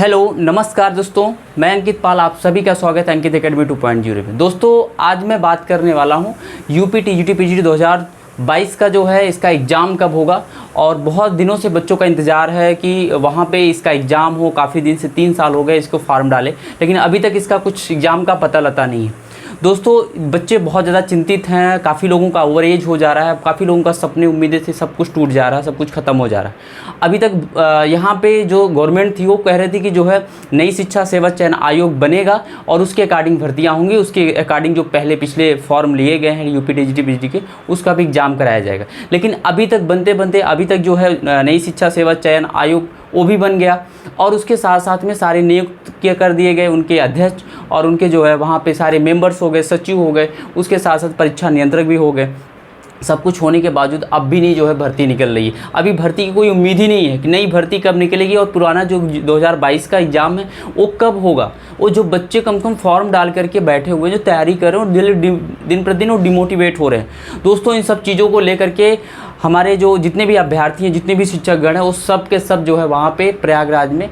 Hello नमस्कार दोस्तों, मैं अंकित पाल, आप सभी का स्वागत है अंकित एकेडमी 2.0 में। दोस्तों आज मैं बात करने वाला हूं यूपी टीजीटी पीजीटी 2022 का जो है इसका एग्ज़ाम कब होगा। और बहुत दिनों से बच्चों का इंतज़ार है कि वहाँ पे इसका एग्ज़ाम हो। काफ़ी दिन से 3 साल हो गए इसको फॉर्म डाले, लेकिन अभी तक इसका कुछ एग्ज़ाम का पता लता नहीं है। दोस्तों बच्चे बहुत ज़्यादा चिंतित हैं, काफ़ी लोगों का ओवर एज हो जा रहा है, काफ़ी लोगों का सपने उम्मीदें थे सब कुछ टूट जा रहा है, सब कुछ ख़त्म हो जा रहा है। अभी तक यहाँ पे जो गवर्नमेंट थी वो कह रही थी कि जो है नई शिक्षा सेवा चयन आयोग बनेगा और उसके अकॉर्डिंग भर्तियाँ होंगी, उसके अकॉर्डिंग जो पहले पिछले फॉर्म लिए गए हैं यूपी टीजीटी पीजीटी के उसका भी एग्ज़ाम कराया जाएगा। लेकिन अभी तक बनते बनते अभी तक जो है नई शिक्षा सेवा चयन आयोग वो भी बन गया और उसके साथ साथ में सारे नियुक्त कर दिए गए, उनके अध्यक्ष और उनके जो है वहाँ पे सारे मेंबर्स हो गए, सचिव हो गए, उसके साथ साथ परीक्षा नियंत्रक भी हो गए। सब कुछ होने के बावजूद अब भी नहीं जो है भर्ती निकल रही है। अभी भर्ती की कोई उम्मीद ही नहीं है कि नई भर्ती कब निकलेगी और पुराना जो 2022 का एग्ज़ाम है वो कब होगा। वो जो बच्चे कम से कम फॉर्म डाल करके बैठे हुए हैं, जो तैयारी कर रहे हैं और दिन प्रतिदिन वो डिमोटिवेट हो रहे हैं। दोस्तों इन सब चीज़ों को लेकर के हमारे जो जितने भी अभ्यर्थी हैं, जितने भी शिक्षकगण हैं, वो सब के सब जो है वहाँ पे प्रयागराज में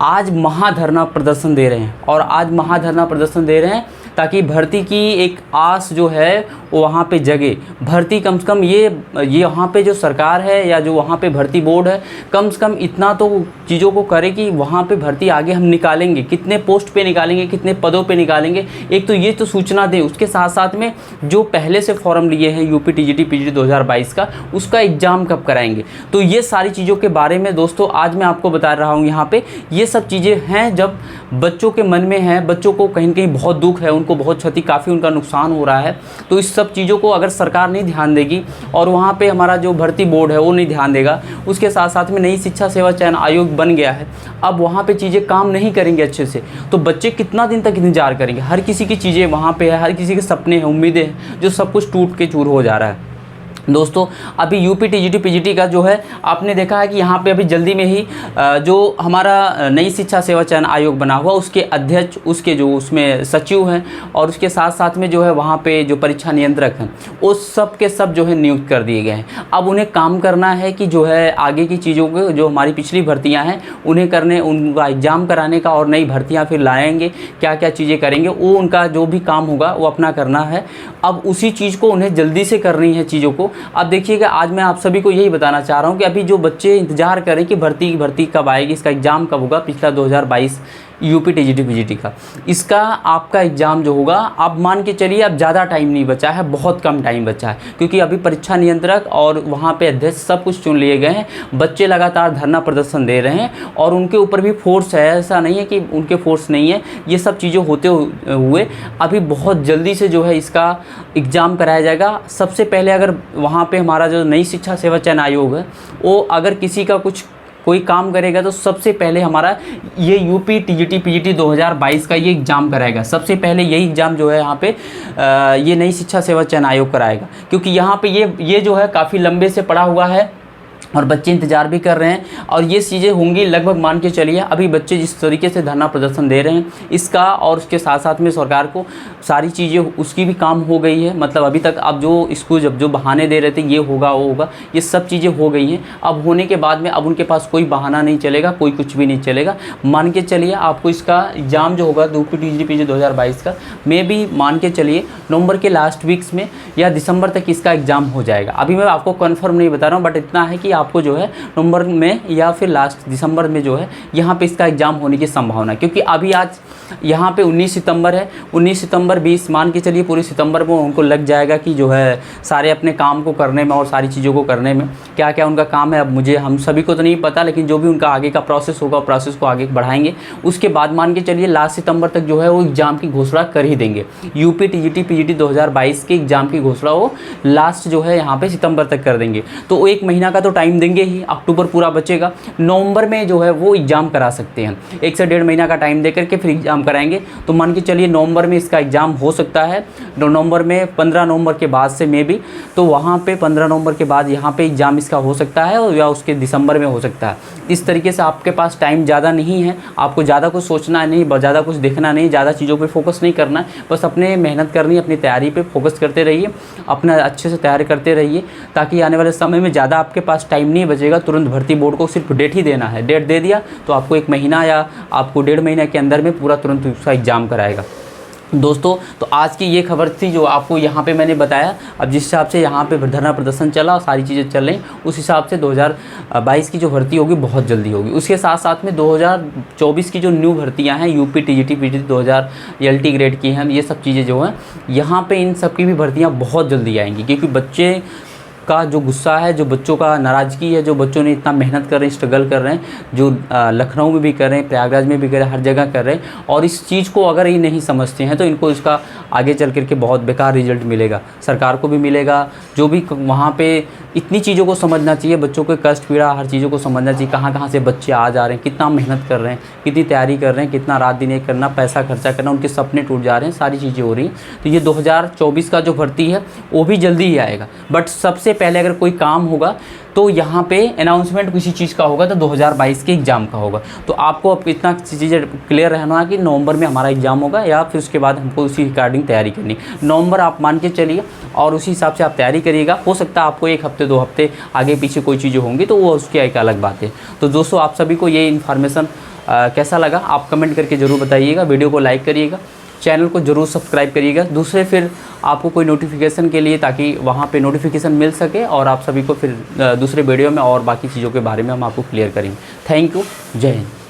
आज महाधरना प्रदर्शन दे रहे हैं। और आज महाधरना प्रदर्शन दे रहे हैं ताकि भर्ती की एक आस जो है वो वहाँ पे जगे। भर्ती कम से कम ये वहाँ पे जो सरकार है या जो वहाँ पे भर्ती बोर्ड है कम से कम इतना तो चीज़ों को करे कि वहाँ पे भर्ती आगे हम निकालेंगे, कितने पोस्ट पे निकालेंगे, कितने पदों पे निकालेंगे, एक तो ये तो सूचना दे। उसके साथ साथ में जो पहले से फॉर्म लिए हैं यूपी टीजीटी पीजीटी 2022 का, उसका एग्ज़ाम कब कराएंगे। तो ये सारी चीज़ों के बारे में दोस्तों आज मैं आपको बता रहा हूँ। यहाँ पे ये सब चीज़ें हैं जब बच्चों के मन में हैं, बच्चों को कहीं ना कहीं बहुत दुख है, उनको बहुत क्षति, काफ़ी उनका नुकसान हो रहा है। तो इस सब चीज़ों को अगर सरकार नहीं ध्यान देगी और वहाँ पे हमारा जो भर्ती बोर्ड है वो नहीं ध्यान देगा, उसके साथ साथ में नई शिक्षा सेवा चयन आयोग बन गया है, अब वहाँ पे चीज़ें काम नहीं करेंगे अच्छे से, तो बच्चे कितना दिन तक इंतजार करेंगे। हर किसी की चीज़ें वहाँ पे है, हर किसी के सपने हैं, उम्मीदें हैं, जो सब कुछ टूट के चूर हो जा रहा है। दोस्तों अभी यूपी टीजीटी पीजीटी का जो है आपने देखा है कि यहाँ पे अभी जल्दी में ही जो हमारा नई शिक्षा सेवा चयन आयोग बना हुआ उसके अध्यक्ष, उसके जो उसमें सचिव हैं और उसके साथ साथ में जो है वहाँ पे जो परीक्षा नियंत्रक हैं वो सब के सब जो है नियुक्त कर दिए गए हैं। अब उन्हें काम करना है कि जो है आगे की चीज़ों को, जो हमारी पिछली भर्तियाँ हैं उन्हें करने, उनका एग्ज़ाम कराने का और नई भर्तियाँ फिर लाएँगे, क्या क्या चीज़ें करेंगे, वो उनका जो भी काम होगा वो अपना करना है। अब उसी चीज़ को उन्हें जल्दी से करनी है चीज़ों को। अब देखिएगा आज मैं आप सभी को यही बताना चाह रहा हूँ कि अभी जो बच्चे इंतज़ार करें कि भर्ती कब आएगी, इसका एग्ज़ाम कब होगा, पिछला 2022 यूपी टीजीटी पीजीटी का, इसका आपका एग्ज़ाम जो होगा, आप मान के चलिए अब ज़्यादा टाइम नहीं बचा है, बहुत कम टाइम बचा है, क्योंकि अभी परीक्षा नियंत्रक और वहाँ पे अध्यक्ष सब कुछ चुन लिए गए हैं। बच्चे लगातार धरना प्रदर्शन दे रहे हैं और उनके ऊपर भी फोर्स है, ऐसा नहीं है कि उनके फोर्स नहीं है। ये सब चीज़ें होते हुए अभी बहुत जल्दी से जो है इसका एग्ज़ाम कराया जाएगा। सबसे पहले अगर वहाँ पर हमारा जो नई शिक्षा सेवा चयन आयोग है वो अगर किसी का कोई काम करेगा तो सबसे पहले हमारा ये यूपी टीजीटी पीजीटी 2022 का ये एग्ज़ाम कराएगा। सबसे पहले यही एग्ज़ाम जो है यहाँ पे ये नई शिक्षा सेवा चयन आयोग कराएगा, क्योंकि यहाँ पे ये जो है काफ़ी लंबे से पड़ा हुआ है और बच्चे इंतज़ार भी कर रहे हैं। और ये चीज़ें होंगी लगभग मान के चलिए अभी बच्चे जिस तरीके से धरना प्रदर्शन दे रहे हैं इसका, और उसके साथ साथ में सरकार को सारी चीज़ें उसकी भी काम हो गई है। मतलब अभी तक अब जो स्कूल जो बहाने दे रहे थे ये होगा वो होगा, ये सब चीज़ें हो गई हैं। अब होने के बाद में अब उनके पास कोई बहाना नहीं चलेगा, कोई कुछ भी नहीं चलेगा। मान के चलिए आपको इसका एग्ज़ाम जो होगा यूपी टीजीटी पीजीटी 2022 का, मे भी मान के चलिए नवंबर के लास्ट वीक्स में या दिसंबर तक इसका एग्ज़ाम हो जाएगा। अभी मैं आपको कन्फर्म नहीं बता रहा हूँ, बट इतना है कि आपको जो है नवंबर में या फिर लास्ट दिसंबर में जो है यहाँ पे इसका एग्ज़ाम होने की संभावना है। क्योंकि अभी आज यहाँ पे 19 सितंबर है, 19 सितंबर 20 मान के चलिए पूरे सितंबर में उनको लग जाएगा कि जो है सारे अपने काम को करने में और सारी चीज़ों को करने में। क्या क्या उनका काम है अब हम सभी को तो नहीं पता, लेकिन जो भी उनका आगे का प्रोसेस होगा प्रोसेस को आगे बढ़ाएंगे। उसके बाद मान के चलिए लास्ट सितंबर तक जो है वो एग्ज़ाम की घोषणा कर ही देंगे। यूपी टीजीटी पीजीटी 2022 के एग्ज़ाम की घोषणा वो लास्ट जो है यहाँ पर सितंबर तक कर देंगे। तो वो 1 महीना का तो टाइम देंगे ही, अक्टूबर पूरा बचेगा। नवंबर में जो है वो एग्ज़ाम करा सकते हैं, 1 से 1.5 महीना का टाइम दे करके फिर एग्ज़ाम कराएंगे। तो मान के चलिए नवंबर में इसका एग्ज़ाम हो सकता है, नवंबर में 15 नवंबर के बाद से मे भी, तो वहाँ पे 15 नवंबर के बाद यहाँ पे एग्ज़ाम इसका हो सकता है या उसके दिसंबर में हो सकता है। इस तरीके से आपके पास टाइम ज़्यादा नहीं है, आपको ज़्यादा कुछ सोचना नहीं, ज़्यादा कुछ देखना नहीं, ज़्यादा चीज़ों पर फोकस नहीं करना है, बस अपने मेहनत करनी है, अपनी तैयारी पर फोकस करते रहिए, अपना अच्छे से तैयारी करते रहिए, ताकि आने वाले समय में ज़्यादा आपके पास टाइम नहीं बचेगा, तुरंत भर्ती बोर्ड को सिर्फ डेट ही देना है। डेट दे दिया तो आपको 1 महीना या आपको 1.5 महीने के अंदर में पूरा तुरंत उसका एग्ज़ाम कराएगा। दोस्तों तो आज की ये खबर थी जो आपको यहाँ पे मैंने बताया। अब जिस हिसाब से यहाँ पे धरना प्रदर्शन चला और सारी चीज़ें चल रही, उस हिसाब से 2022 की जो भर्ती होगी बहुत जल्दी होगी। उसके साथ साथ में 2024 की जो न्यू भर्तियाँ हैं, UP TGT PGT 2000 LT grade की हैं, ये सब चीज़ें जो हैं यहाँ पे इन सब की भी भर्तियाँ बहुत जल्दी आएंगी, क्योंकि बच्चे का जो गुस्सा है, जो बच्चों का नाराज़गी है, जो बच्चों ने इतना मेहनत कर रहे हैं, स्ट्रगल कर रहे हैं, जो लखनऊ में भी कर रहे हैं, प्रयागराज में भी कर रहे हैं, हर जगह कर रहे हैं, और इस चीज़ को अगर ये नहीं समझते हैं तो इनको इसका आगे चल कर के बहुत बेकार रिजल्ट मिलेगा, सरकार को भी मिलेगा। जो भी वहाँ पे इतनी चीज़ों को समझना चाहिए, बच्चों के कष्ट पीड़ा हर चीज़ों को समझना चाहिए, कहाँ कहाँ से बच्चे आ जा रहे हैं, कितना मेहनत कर रहे हैं, कितनी तैयारी कर रहे हैं, कितना रात दिन एक करना, पैसा खर्चा करना, उनके सपने टूट जा रहे हैं, सारी चीज़ें हो रही हैं। तो ये 2024 का जो भर्ती है वो भी जल्दी ही आएगा। बट सबसे पहले अगर कोई काम होगा तो यहाँ पे अनाउंसमेंट किसी चीज़ का होगा तो 2022 के एग्ज़ाम का होगा। तो आपको अब इतना चीज़ें क्लियर रहना है कि नवंबर में हमारा एग्ज़ाम होगा, या फिर उसके बाद हमको उसी रिगार्डिंग तैयारी करनी। नवंबर आप मान के चलिए और उसी हिसाब से आप तैयारी करिएगा। हो सकता है आपको 1 हफ्ते 2 हफ्ते आगे पीछे कोई चीज़ें होंगी तो वो उसकी एक अलग बात है। तो दोस्तों आप सभी को ये इन्फॉर्मेशन कैसा लगा आप कमेंट करके ज़रूर बताइएगा। वीडियो को लाइक करिएगा, चैनल को ज़रूर सब्सक्राइब करिएगा दूसरे फिर आपको कोई नोटिफिकेशन के लिए, ताकि वहाँ पे नोटिफिकेशन मिल सके और आप सभी को फिर दूसरे वीडियो में और बाकी चीज़ों के बारे में हम आपको क्लियर करेंगे। थैंक यू, जय हिंद।